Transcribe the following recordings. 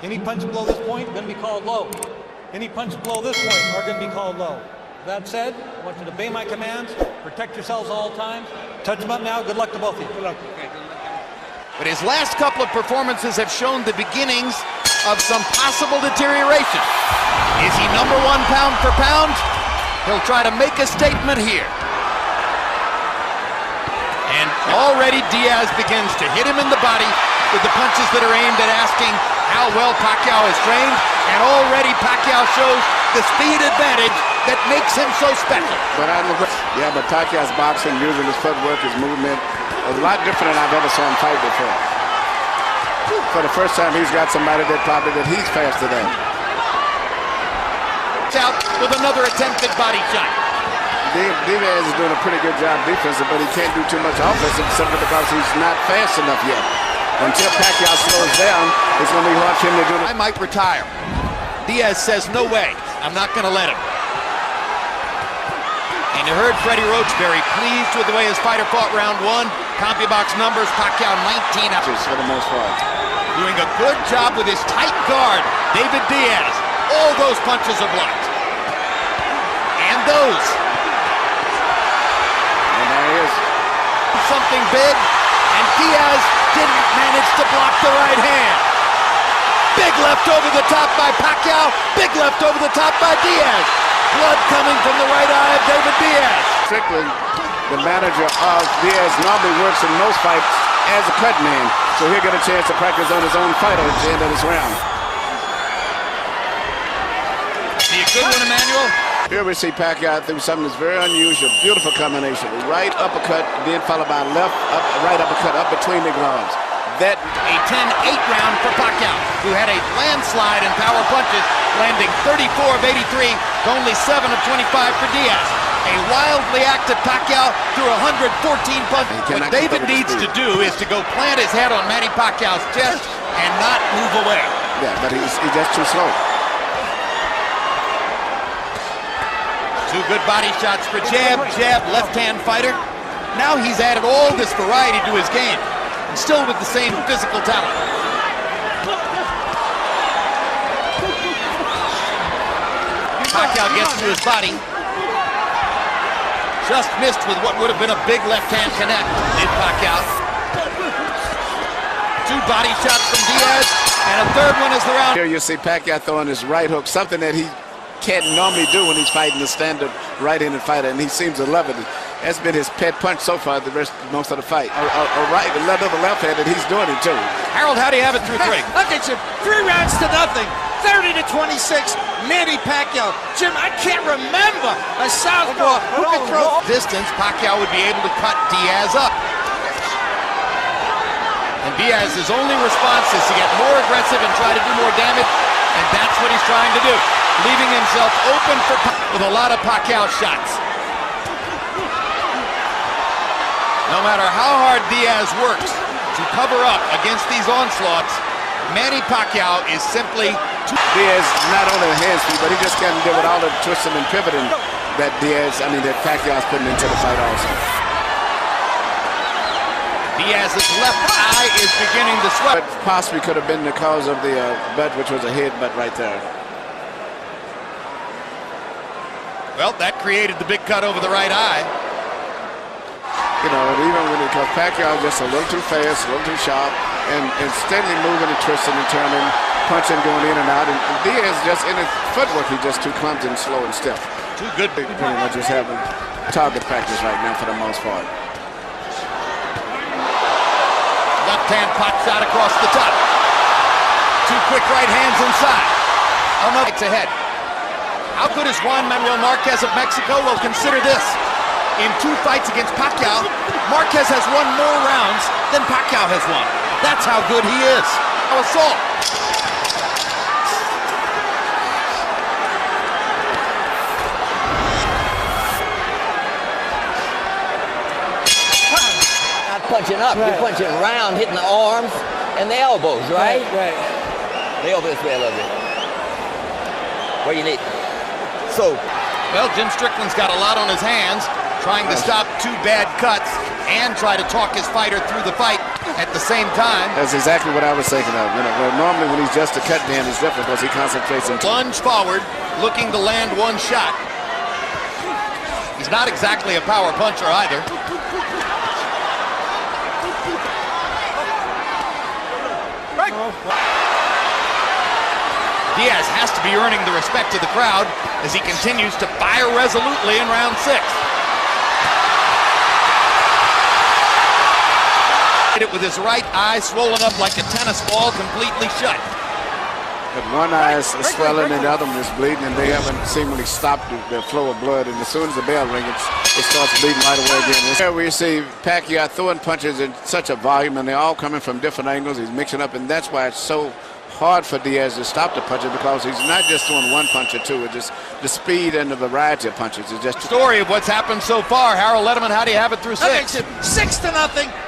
Any punch below this point going to be called low. Any punch below this point are going to be called low. That said, I want you to obey my commands, protect yourselves all times. Touch them up now. Good luck to both of you. Good luck. But his last couple of performances have shown the beginnings of some possible deterioration. Is he number one pound for pound? He'll try to make a statement here. And already Diaz begins to hit him in the body with the punches that are aimed at asking how well Pacquiao is trained. And already Pacquiao shows the speed advantage that makes him so special. But but Pacquiao's boxing, using his footwork, his movement, is a lot different than I've ever saw him fight before. For the first time, he's got somebody that he's faster than. Out with another attempted body shot. Diaz is doing a pretty good job defensive, but he can't do too much offensive simply because he's not fast enough yet. Until Pacquiao slows down, it's going to be hard for him to do that. I might retire. Diaz says, no way, I'm not going to let him. And you heard Freddie Roach very pleased with the way his fighter fought round one. CompuBox numbers, Pacquiao 19 ounces for the most part. Doing a good job with his tight guard, David Diaz. All those punches are blocked. And those. And there he is. Something big, and Diaz didn't manage to block the right hand. Big left over the top by Pacquiao, big left over the top by Diaz. Blood coming from the right eye of David Diaz. Strickland, the manager of Diaz, normally works in most fights as a cut man, so he'll get a chance to practice on his own fighter at the end of this round. See a good one, Emmanuel? Here we see Pacquiao through something that's very unusual, beautiful combination. Right uppercut, then followed by right uppercut up between the gloves. That a 10-8 round for Pacquiao, who had a landslide in power punches, landing 34 of 83 to only 7 of 25 for Diaz. A wildly active Pacquiao threw 114 punches. What David needs to do is to go plant his head on Manny Pacquiao's chest and not move away. Yeah, but he's just too slow. Two good body shots for jab, left-hand fighter. Now he's added all this variety to his game, and still with the same physical talent. Pacquiao gets to his body. Just missed with what would have been a big left-hand connect, did Pacquiao. Two body shots from Diaz, and a third one as the round. Here you see Pacquiao throwing his right hook, something that he can't normally do when he's fighting the standard right-handed fighter, and he seems to love it. That's been his pet punch so far most of the fight. Another left-handed, he's doing it too. Harold, how do you have it through three? Look at you, 3 rounds to nothing, 30 to 26, Manny Pacquiao. Jim, I can't remember a southpaw who could throw distance. Pacquiao would be able to cut Diaz up. And Diaz's only response is to get more aggressive and try to do more damage, and that's what he's trying to do, leaving himself open for with a lot of Pacquiao shots. No matter how hard Diaz works to cover up against these onslaughts, Manny Pacquiao is simply too... Diaz not only a hand speed, but he just can't deal with all the twisting and pivoting that that Pacquiao's putting into the fight also. Diaz's left eye is beginning to sweat. But possibly could have been the cause of the butt, which was a headbutt right there. Well, that created the big cut over the right eye. You know, and even when because Pacquiao just a little too fast, a little too sharp, and steadily moving and twisting and turning, punching, going in and out. And Diaz just in his footwork, he's just too clumsy and slow and stiff. Too good. Pretty much just having target practice right now for the most part. Left-hand pot shot across the top. Two quick right hands inside. Oh no, it's ahead. How good is Juan Manuel Marquez of Mexico? Well, consider this. In 2 fights against Pacquiao, Marquez has won more rounds than Pacquiao has won. That's how good he is. Assault. Not punching up, right. You're punching around, hitting the arms and the elbows, right? Right. Lay over this way a little bit. Where you need. So. Well, Jim Strickland's got a lot on his hands, trying to stop 2 bad cuts and try to talk his fighter through the fight. At the same time, That's exactly what I was thinking of. You know, where normally when he's just a cut man, it's different because he concentrates on lunge forward, looking to land one shot. He's not exactly a power puncher either. Diaz has to be earning the respect of the crowd as he continues to fire resolutely in round 6. Hit it with his right eye swollen up like a tennis ball, completely shut. But one eye is swelling and the other one is bleeding, and they haven't seemingly stopped the flow of blood. And as soon as the bell rings, it starts bleeding right away again. Here we see Pacquiao throwing punches in such a volume, and they're all coming from different angles. He's mixing up, and that's why it's so hard for Diaz to stop the punches, because he's not just throwing one punch or two. It's just the speed and the variety of punches. It's just Story of what's happened so far. Harold Letterman, how do you have it through 6? 6-0,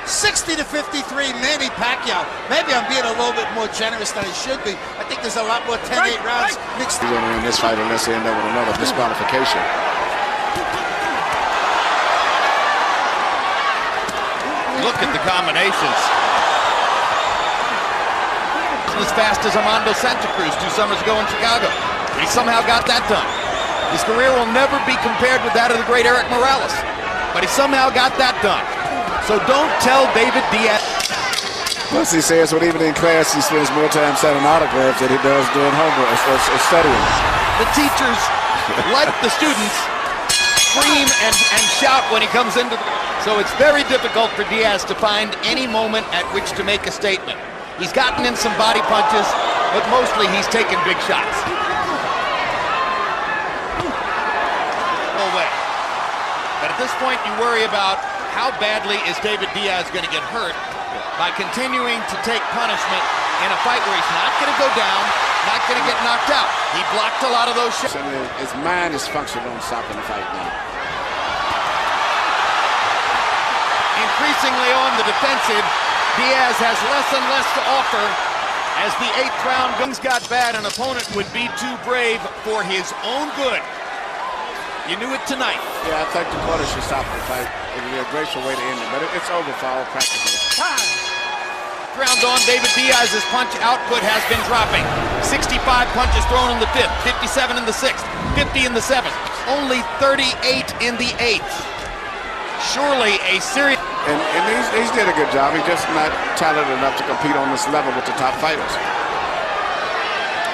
60-53, Manny Pacquiao. Maybe I'm being a little bit more generous than I should be. I think there's a lot more 10-8 rounds mixed. He's going to win this fight unless they end up with another disqualification. Look at the combinations. As fast as Armando Santa Cruz 2 summers ago in Chicago. He somehow got that done. His career will never be compared with that of the great Eric Morales, but he somehow got that done. So don't tell David Diaz. Plus he says when even in class he spends more time signing autographs than he does doing homework or studying. The teachers, like the students, scream and shout when he comes into the... So it's very difficult for Diaz to find any moment at which to make a statement. He's gotten in some body punches, but mostly he's taken big shots. No way. But at this point, you worry about how badly is David Diaz going to get hurt by continuing to take punishment in a fight where he's not going to go down, not going to get knocked out. He blocked a lot of those shots. His mind is functioning on stopping the fight now. Increasingly on the defensive, Diaz has less and less to offer as the 8th round things got bad. An opponent would be too brave for his own good. You knew it tonight. Yeah, I think the corner should stop the fight. It would be a graceful way to end it, but it's over for all practically. Round on, David Diaz's punch output has been dropping. 65 punches thrown in the 5th, 57 in the 6th, 50 in the 7th, only 38 in the 8th. Surely a serious... And he's did a good job. He's just not talented enough to compete on this level with the top fighters.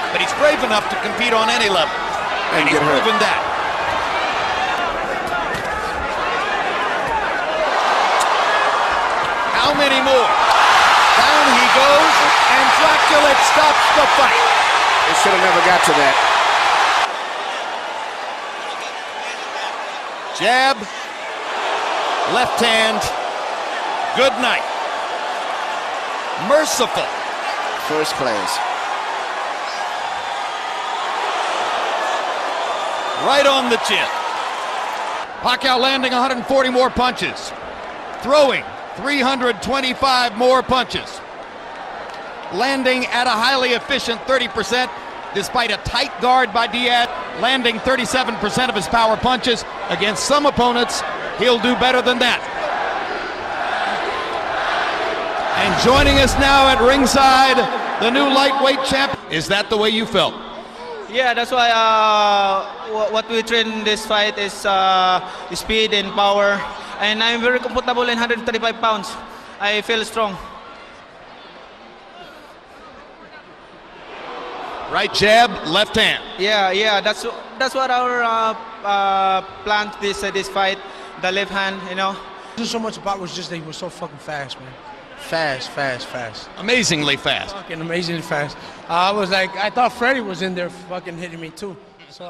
But he's brave enough to compete on any level. And he's proven that. How many more? Down he goes, and Dracula stops the fight. It should have never got to that. Jab, left hand, good night. Merciful. First class. Right on the chin. Pacquiao landing 140 more punches. Throwing 325 more punches. Landing at a highly efficient 30%, despite a tight guard by Diaz. Landing 37% of his power punches. Against some opponents, he'll do better than that. And joining us now at ringside, the new lightweight champ. Is that the way you felt? Yeah, that's why what we train in this fight is speed and power. And I'm very comfortable in 135 pounds. I feel strong. Right jab, left hand. Yeah, that's what our plan this fight. The left hand, you know. Not so much about was just that he was so fucking fast, man. Fast. Amazingly fast. Fucking amazingly fast. I was like, I thought Freddie was in there fucking hitting me too. So